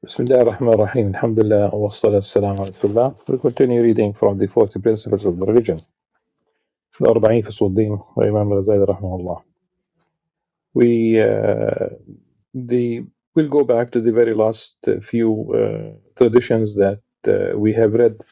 Bismillah ar-Rahman ar-Rahim. Alhamdulillah wa salatu salam ala Rasulullah. We continue reading from the 40 principles of the religion. Al-Arba fi Usul by Imam Al-Ghazali rahimahullah. We'll go back to the very last few traditions that we have read.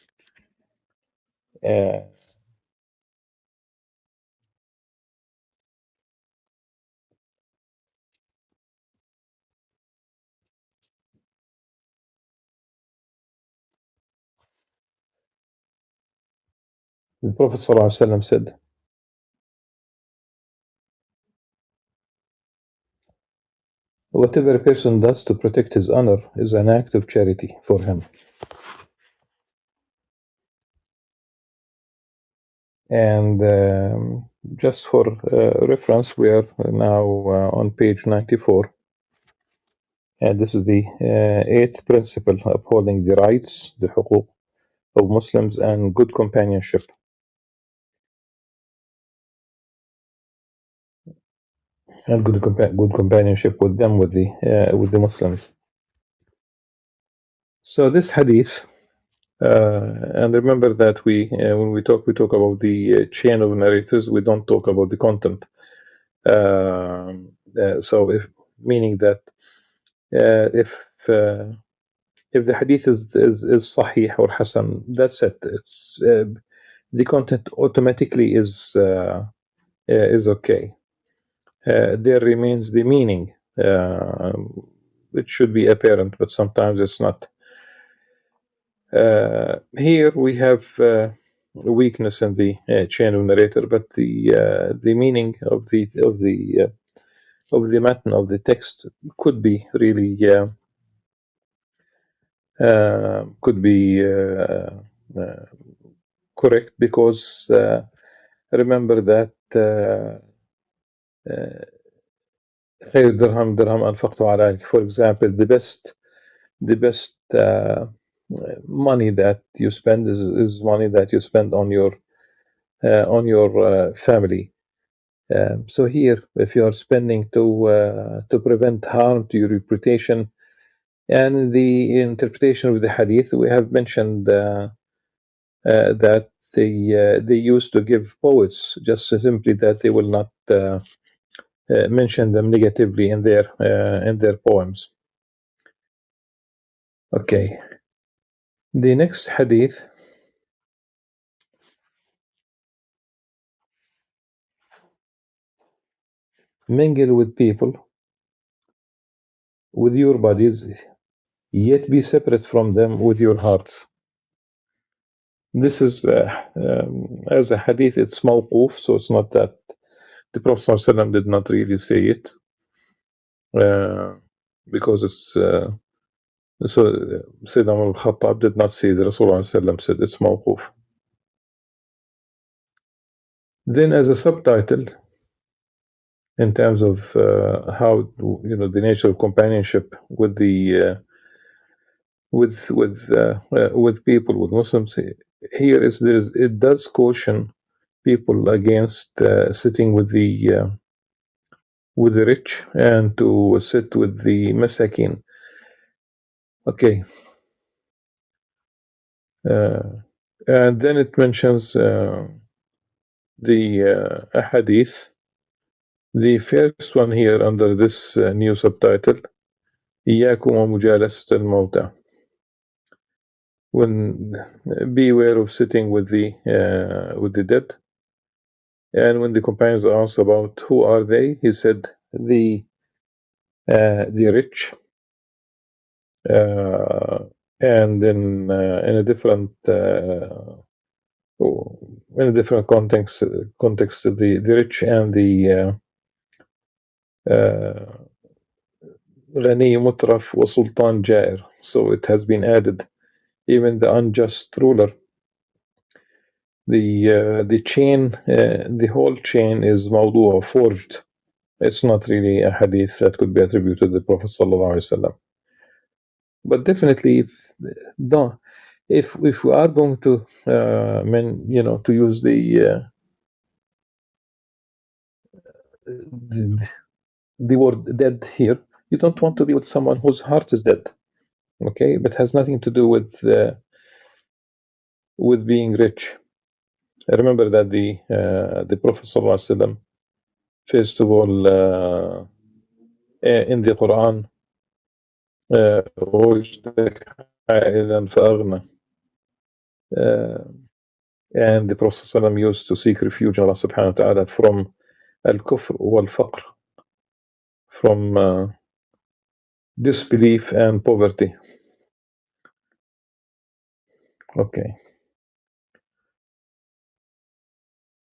The Prophet ﷺ said, "Whatever a person does to protect his honor is an act of charity for him." And just for reference, we are now on page 94. And this is the eighth principle, upholding the rights, the huquq of Muslims, and good companionship. And good companionship with them, with the Muslims. So this hadith, and remember that when we talk about the chain of narrators, we don't talk about the content. Meaning that if the hadith is sahih or hasan, that's it. It's the content automatically is okay. There remains the meaning. It should be apparent, but sometimes it's not. Here we have weakness in the chain of narrator, but the meaning of the matan of the text could be really correct, because remember that خير درهم أنفقته على أهلك. For example, the best money that you spend is money that you spend on your family. So here, if you are spending to prevent harm to your reputation, and the interpretation of the hadith, we have mentioned that they used to give poets just simply that they will not mention them negatively in their poems. Okay. The next hadith, mingle with people, with your bodies, yet be separate from them with your hearts. This is as a hadith, it's mawquf, so it's not that the Prophet ﷺ did not really say it, because it's so Sayyidina al-Khattab did not say the Rasulullah ﷺ said it's mawquf. Then as a subtitle, in terms of how the nature of companionship with the with people, with Muslims, here it does caution people against sitting with the rich and to sit with the masakin. Okay. And then it mentions the hadith. The first one here under this new subtitle, إياكم ومجالسة الموتى. Beware of sitting with the dead. And when the companions asked about who are they, he said the rich. And then in a different context, the rich and the غني مترف وسلطان جائر. So it has been added, even the unjust ruler. The chain, the whole chain is mawdu' forged. It's not really a hadith that could be attributed to the Prophet ﷺ. But definitely, if we are going to to use the word dead here, you don't want to be with someone whose heart is dead. Okay, but has nothing to do with being rich. I remember that the Prophet sallallahu alaihi wasallam, first of all, in the Quran, وجدك عائلا فأغنى. Uh, and the Prophet ﷺ used to seek refuge in Allah subhanahu wa ta'ala from al-kufr wal-faqr, from disbelief and poverty. Okay.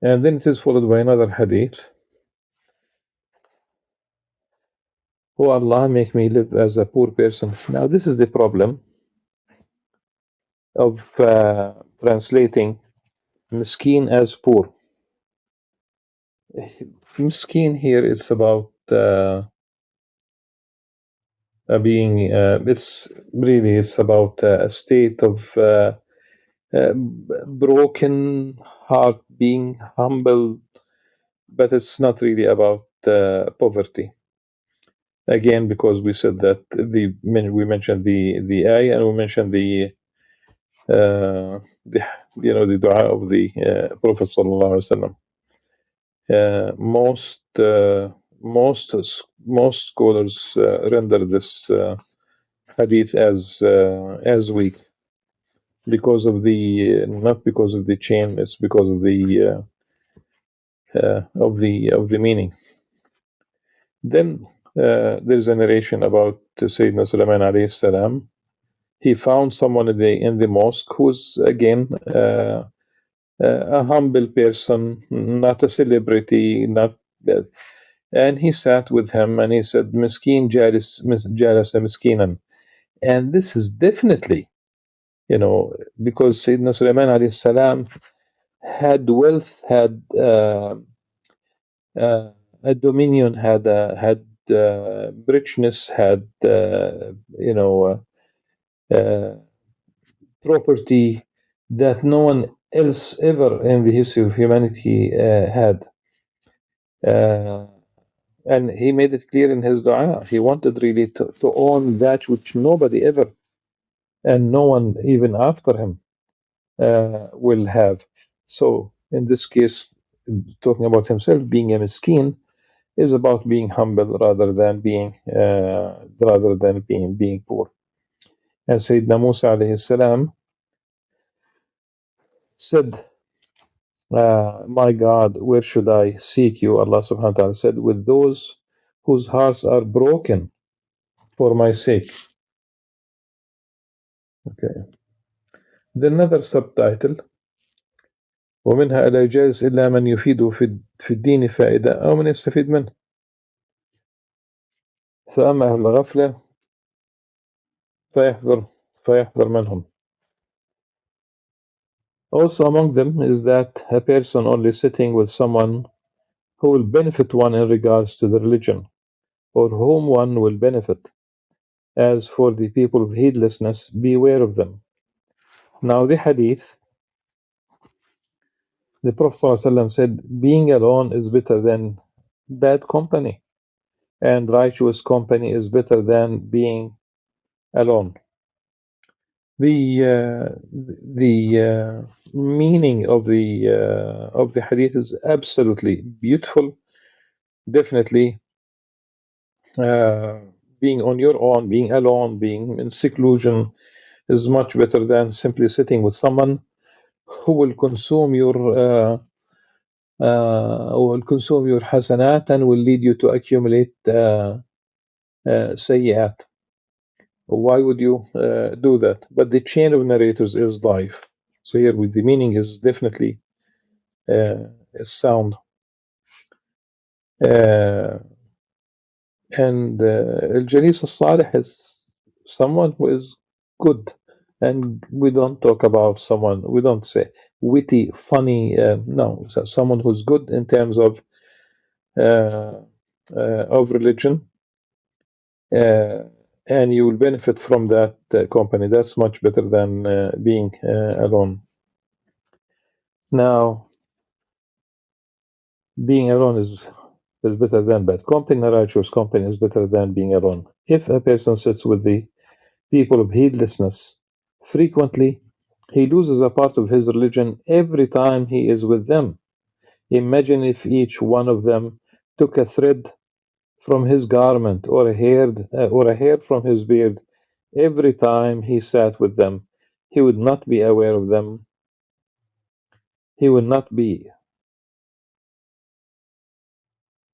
And then it is followed by another hadith. Oh Allah, make me live as a poor person. Now this is the problem of translating miskin as poor. Miskin here is about it's about a state of broken heart, being humble, but it's not really about poverty. Again, because we said that we mentioned the ayah, and we mentioned the the dua of the Prophet sallallahu alaihi wasallam. Most scholars render this hadith as weak because of the not because of the chain, it's because of the meaning. Then there's a narration about Sayyidina Sulaiman alayhi salam. He found someone in the mosque who's again a humble person, not a celebrity, not. And he sat with him and he said, "Miskin jalasa miskinan," and this is definitely, because Sayyidina Sulaiman alayhi salam had wealth, had a dominion, had richness, had property that no one else ever in the history of humanity had. And he made it clear in his dua. He wanted really to own that which nobody ever, and no one even after him, will have. So in this case, talking about himself being a miskin is about being humble rather than being poor. And Sayyidina Musa alayhi salam said, my God, where should I seek you? Allah subhanahu wa ta'ala said, with those whose hearts are broken for my sake. Okay. Then another subtitle, ومنها لا يجالس إلا من يفيد في الدين فائدة أو من يستفيد منه. فأما أهل الغفلة فيحذر منهم. Also among them is that a person only sitting with someone who will benefit one in regards to the religion, or whom one will benefit. As for the people of heedlessness, beware of them. Now the hadith, the Prophet ﷺ said, being alone is better than bad company, and righteous company is better than being alone. The meaning of the hadith is absolutely beautiful. Definitely, being on your own, being alone, being in seclusion is much better than simply sitting with someone who will consume your hasanat and will lead you to accumulate sayyat. Why would you do that? But the chain of narrators is life. So here, with the meaning is definitely sound. And Al-Jalis al-Salih is someone who is good. And we don't talk about someone, we don't say witty, funny, no. So someone who's good in terms of religion, and you will benefit from that company. That's much better than being alone. Now, being alone is better than bad company. Righteous company is better than being alone. If a person sits with the people of heedlessness. Frequently, he loses a part of his religion every time he is with them. Imagine if each one of them took a thread from his garment or a hair from his beard every time he sat with them. He would not be aware of them. He would not be.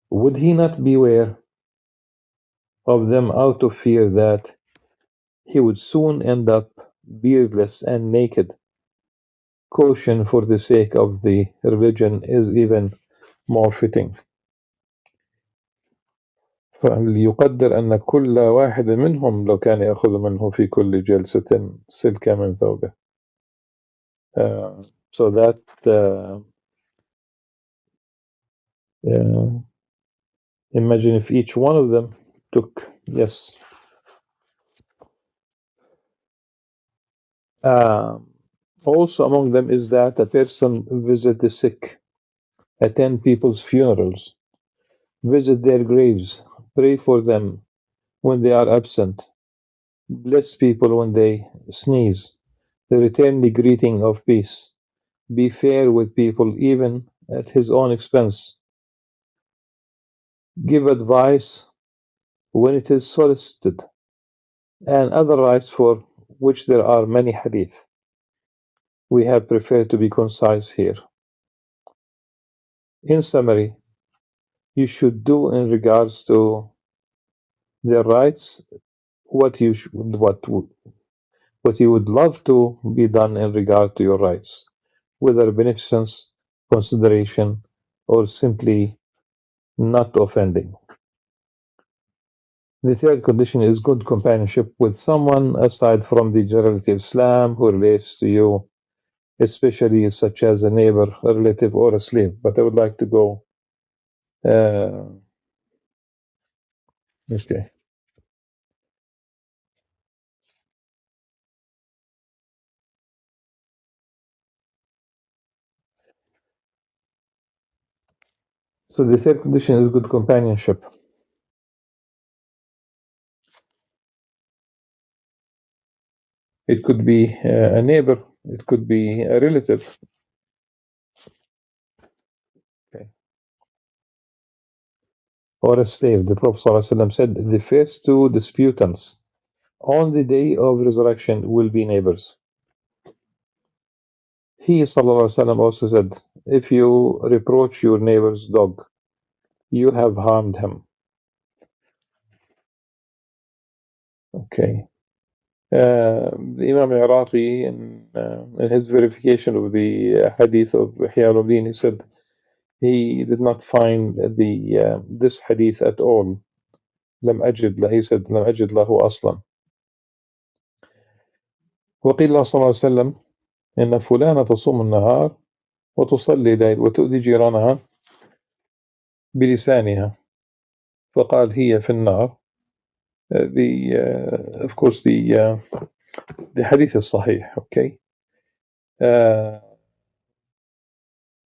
Would he not beware of them out of fear that he would soon end up beardless and naked? Caution for the sake of the religion is even more fitting. فليقدر أن كل واحد منهم لو كان يأخذ منه في كل جلسة سلكة من ثوبه. So that imagine if each one of them took, yes. Also among them is that a person visit the sick, attend people's funerals, visit their graves, pray for them when they are absent, bless people when they sneeze, return the greeting of peace, be fair with people even at his own expense, give advice when it is solicited, and other rights for which there are many hadith. We have preferred to be concise here. In summary, you should do in regards to their rights what you would love to be done in regard to your rights, whether beneficence, consideration, or simply not offending. The third condition is good companionship with someone aside from the generality of Islam who relates to you, especially such as a neighbor, a relative, or a slave. But I would like to go. Okay. So the third condition is good companionship. It could be a neighbor, it could be a relative. Okay. Or a slave. The Prophet ﷺ said the first two disputants on the day of resurrection will be neighbors. He ﷺ also said, if you reproach your neighbor's dog, you have harmed him. Okay. Imam Al-Iraqi, in his verification of the hadith of Ihya Ulum, he said he did not find this hadith at all. He said لم أجد له أصلا. وقيل الله صلى الله عليه وسلم إن فلانة تصوم النهار وتصلي الليل وتؤذي جيرانها بلسانها فقال هي في النار. Of course the hadith is sahih. Okay.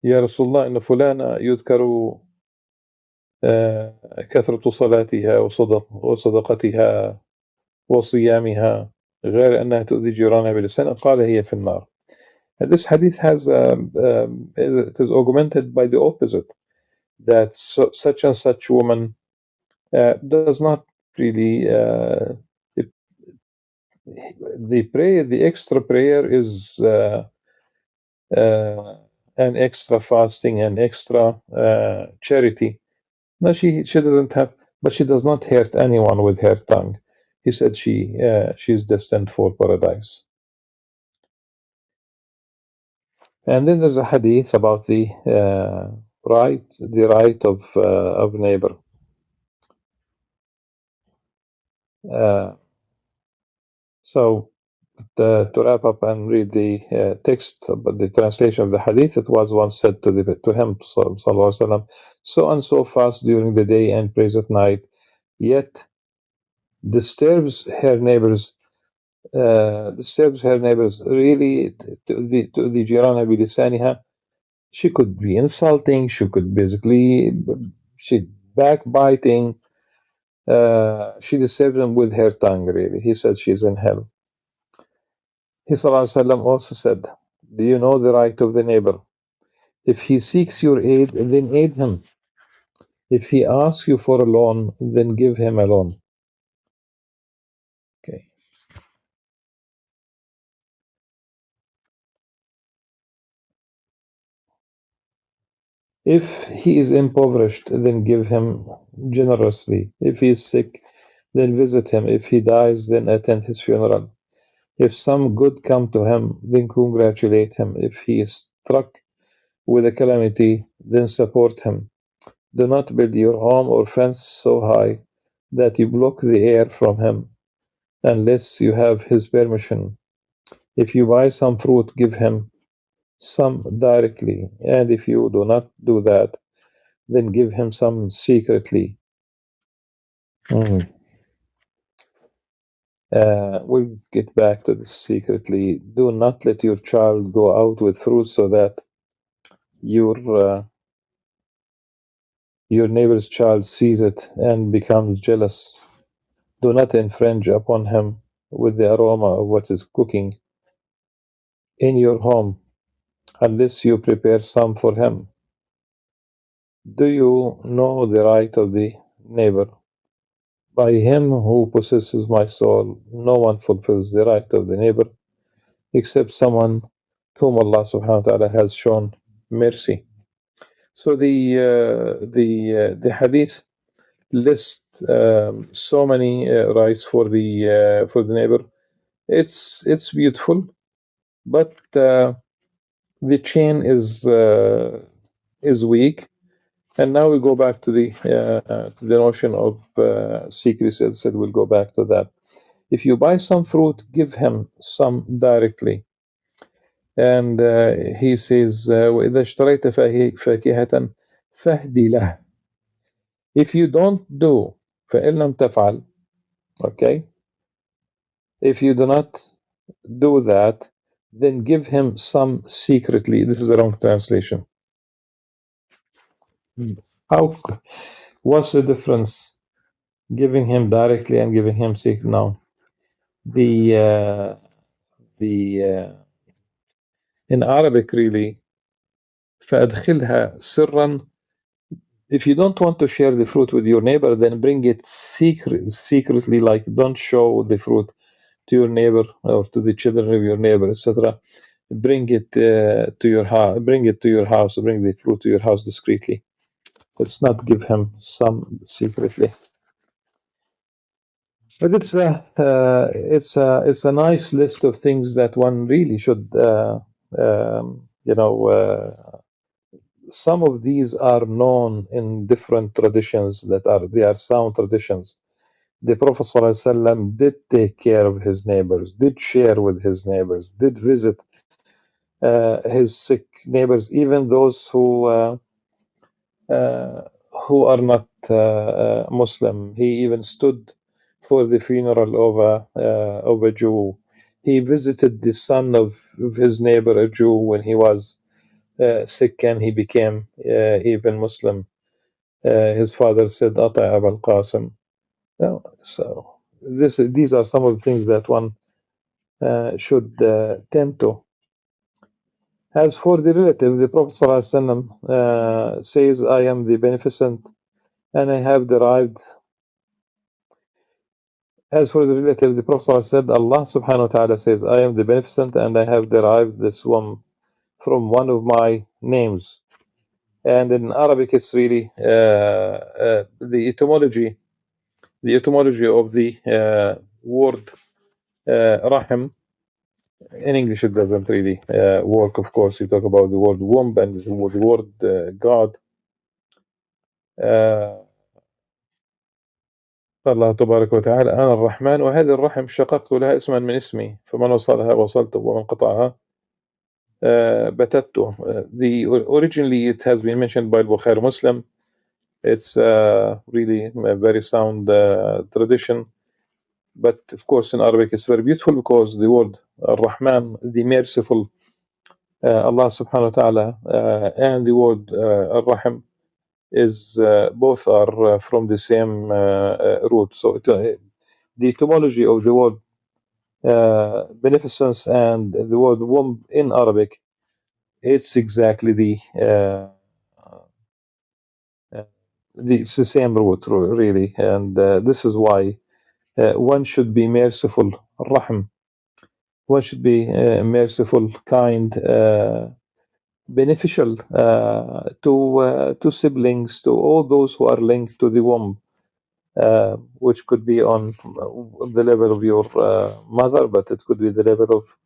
يا رسول الله إن فلانة يذكر كثرة صلاتها وصدقتها وصيامها غير أنها تؤذي جيرانها بلسانها قال هي في النار. This hadith has it is augmented by the opposite, that such and such woman does not really the extra prayer is an extra fasting and extra charity. No, she doesn't have, but she does not hurt anyone with her tongue. He said she is destined for paradise. And then there's a hadith about the right of neighbor. So to wrap up and read the text, but the translation of the hadith, it was once said to him, sallallahu alaihi wasallam, so and so fast during the day and prays at night, yet disturbs her neighbors really to the jirana bilisaniha. She could be insulting, she could basically, she backbiting, She disturbed him with her tongue, really. He said she's in hell. He ﷺ also said, do you know the right of the neighbor? If he seeks your aid, then aid him. If he asks you for a loan, then give him a loan. Okay. If he is impoverished, then give him generously. If he is sick, then visit him. If he dies, then attend his funeral. If some good come to him, then congratulate him. If he is struck with a calamity, then support him. Do not build your home or fence so high that you block the air from him, unless you have his permission. If you buy some fruit, give him some directly, and if you do not do that, then give him some secretly. We'll get back to this secretly. Do not let your child go out with fruit so that your your neighbor's child sees it and becomes jealous. Do not infringe upon him with the aroma of what is cooking in your home, unless you prepare some for him. Do you know the right of the neighbor? By him who possesses my soul, no one fulfills the right of the neighbor except someone whom Allah subhanahu wa ta'ala has shown mercy. So the hadith lists so many rights for the neighbor. It's beautiful, but the chain is weak. And now we go back to the notion of secrecy. As I said, we'll go back to that. If you buy some fruit, give him some directly. And he says, وَإِذَا اشْتَرَيْتَ فَاكِهَةً فَهْدِ لَهُ. If you don't do, فَإِن لَمْ تَفْعَلْ, okay? If you do not do that, then give him some secretly. This is the wrong translation. How? What's the difference? Giving him directly and giving him secretly? No. In Arabic, really, فَأَدْخِلْهَا سِرًّا. If you don't want to share the fruit with your neighbor, then bring it secretly, like don't show the fruit to your neighbor or to the children of your neighbor, etc. Bring it to your house. Bring it to your house. Bring the fruit to your house discreetly. Let's not give him some secretly. But it's a nice list of things that one really should some of these are known in different traditions they are sound traditions. The Prophet ﷺ did take care of his neighbors, did share with his neighbors, did visit his sick neighbors, even those who are not Muslim. He even stood for the funeral of a Jew. He visited the son of his neighbor, a Jew, when he was sick, and he became even Muslim. His father said, "Ata Abul Qasim." So these are some of the things that one should tend to. As for the relative, the Prophet ﷺ says, "I am the beneficent, and I have derived." As for the relative, the Prophet ﷺ said, Allah subhanahu wa ta'ala says, "I am the beneficent, and I have derived this one from one of my names." And in Arabic, it's really the etymology of the word rahim. In English, it doesn't really work. Of course, you talk about the word womb and the word God. الله تبارك وتعالى أنا الرحمن وهذه الرحم شققت لها اسما من اسمي فمن وصلها وصلته ومن قطعها بتته. Originally it has been mentioned by Bukhari Muslim. It's really a very sound tradition, but of course in Arabic it's very beautiful because the word Ar-Rahman, the merciful, Allah subhanahu wa ta'ala, and the word Ar-Rahim, is both are from the same root. So the etymology of the word beneficence and the word womb in Arabic, it's exactly it's the same root, really, and this is why one should be merciful, rahm. One should be merciful, kind, beneficial to siblings, to all those who are linked to the womb, which could be on the level of your mother, but it could be the level of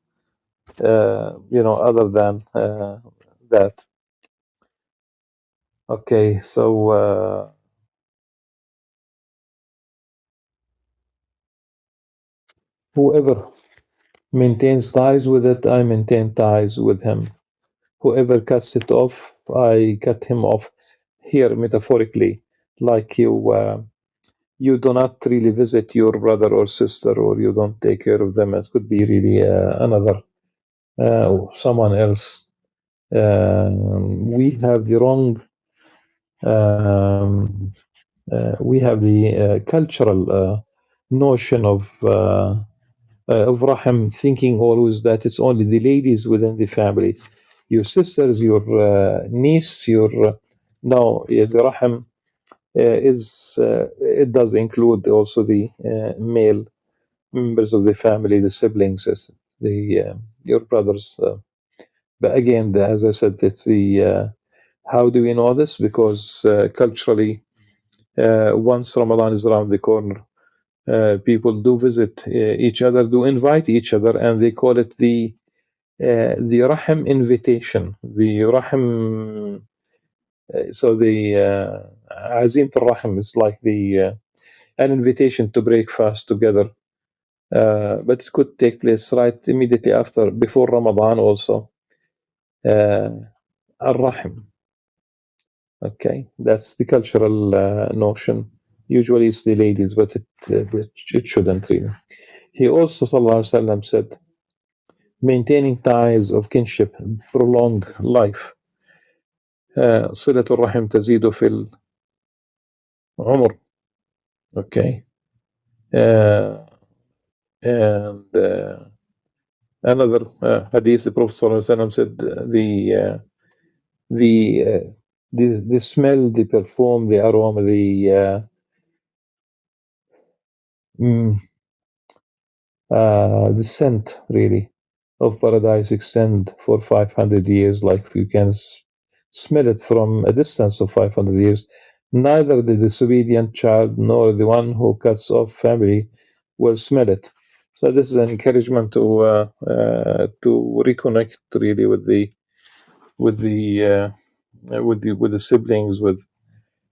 other than that. Okay, so whoever maintains ties with it, I maintain ties with him. Whoever cuts it off, I cut him off. Here, metaphorically, like you do not really visit your brother or sister, or you don't take care of them. It could be really another someone else. We have the wrong. We have the cultural notion of Rahim, thinking always that it's only the ladies within the family, your sisters, your niece, your no, yeah, the Rahim is it does include also the male members of the family, the siblings, the your brothers. But again, as I said, it's the how do we know this? Because culturally, once Ramadan is around the corner, people do visit each other, do invite each other, and they call it the Rahim invitation. The Rahim, so the Azim al-Rahim is like the an invitation to break fast together. But it could take place right immediately after, before Ramadan also. Al-Rahim. Okay, that's the cultural notion. Usually it's the ladies, but it shouldn't really. He also, sallallahu alaihi wasallam, said, maintaining ties of kinship prolong life. صلة الرحم تزيد في العمر. Okay. And another hadith, the Prophet sallallahu alaihi wasallam said, the smell, the perfume, the aroma, the scent, really, of paradise extend for 500 years. Like you can smell it from a distance of 500 years. Neither the disobedient child nor the one who cuts off family will smell it. So this is an encouragement to reconnect really with the siblings, with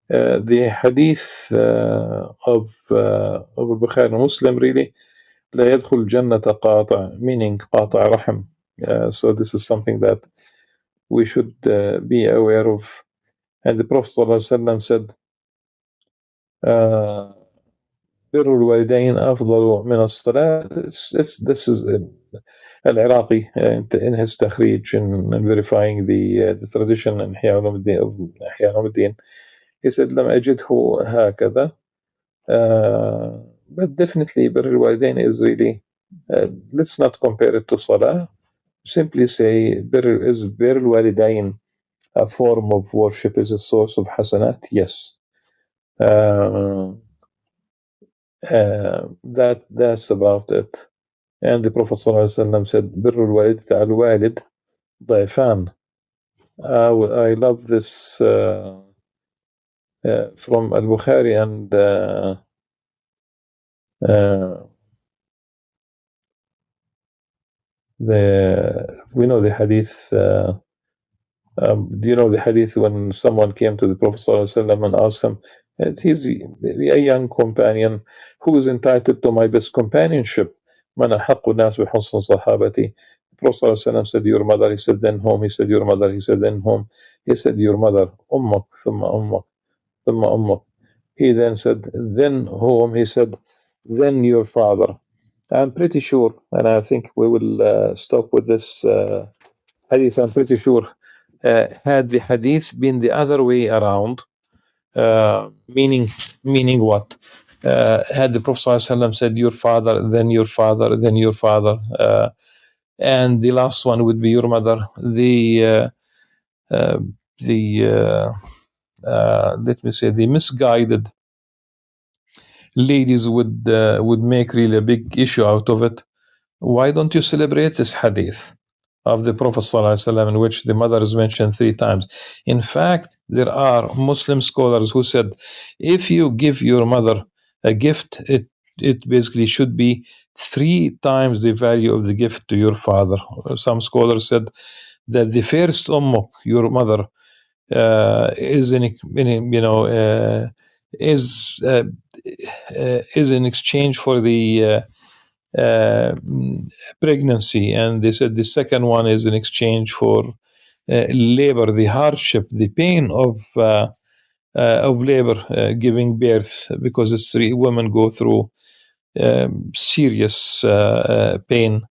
the hadith of Bukhari Muslim, really, لا يدخل الجنة قاطع, meaning قاطع رحم. So this is something that we should be aware of. And the Prophet ﷺ said, بر الوالدين أفضل من الصلاة. This is Al-Iraqi in his تخريج and verifying the tradition in Ihya Ulum. He said, لم أجده هكذا. But definitely بر الوالدين is really, let's not compare it to Salah. Simply say بر الوالدين a form of worship, is a source of hasanat? Yes. That's about it. And the Prophet ﷺ said, بر الوالد على الوالد ضعفان. I love this from Al-Bukhari, and we know the hadith. Do you know the hadith when someone came to the Prophet ﷺ and asked him, he's a young companion who is entitled to my best companionship. من أحق الناس بحسن صحابتي. The Prophet ﷺ said, your mother. He said, then whom? He said, your mother. He said, then whom? He said, your mother. أمك ثم أمك ثم أمك. He then said, then whom? He said, then your father. I'm pretty sure, and I think we will stop with this hadith. I'm pretty sure, had the hadith been the other way around, Meaning what? Had the Prophet ﷺ said, your father, then your father, then your father, and the last one would be your mother, uh, the let me say, the misguided ladies would make really a big issue out of it. Why don't you celebrate this hadith of the Prophet ﷺ in which the mother is mentioned 3 times? In fact, there are Muslim scholars who said if you give your mother a gift, it basically should be 3 times the value of the gift to your father. Some scholars said that the first ummuk, your mother, is is uh, is in exchange for the pregnancy, and they said the second one is in exchange for labor, the hardship, the pain of labor, giving birth, because it's women go through serious pain,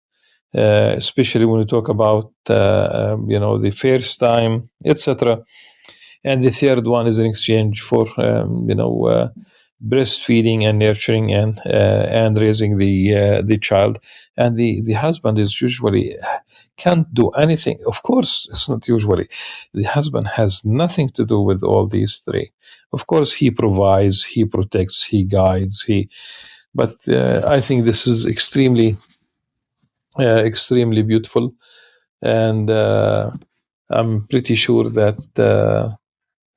especially when we talk about the first time, etc. And the third one is in exchange for breastfeeding and nurturing and raising the child. And the husband is usually can't do anything. Of course, it's not usually. The husband has nothing to do with all these 3. Of course, he provides, he protects, he guides, but I think this is extremely beautiful, and I'm pretty sure that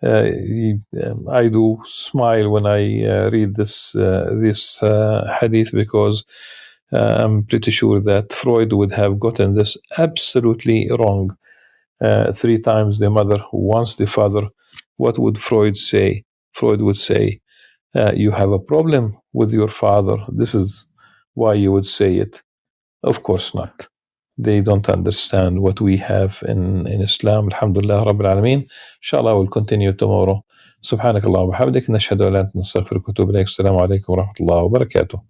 I do smile when I read this hadith, because I'm pretty sure that Freud would have gotten this absolutely wrong. 3 times the mother, once the father. What would Freud say? Freud would say, you have a problem with your father. This is why you would say it. Of course not. They don't understand what we have in Islam. Alhamdulillah Rabbil Alameen. Inshallah, we'll continue tomorrow. سبحانك اللهم وبحمدك نشهد أن لا إله إلا أنت نستغفرك ونتوب إليك. السلام عليكم ورحمة الله وبركاته.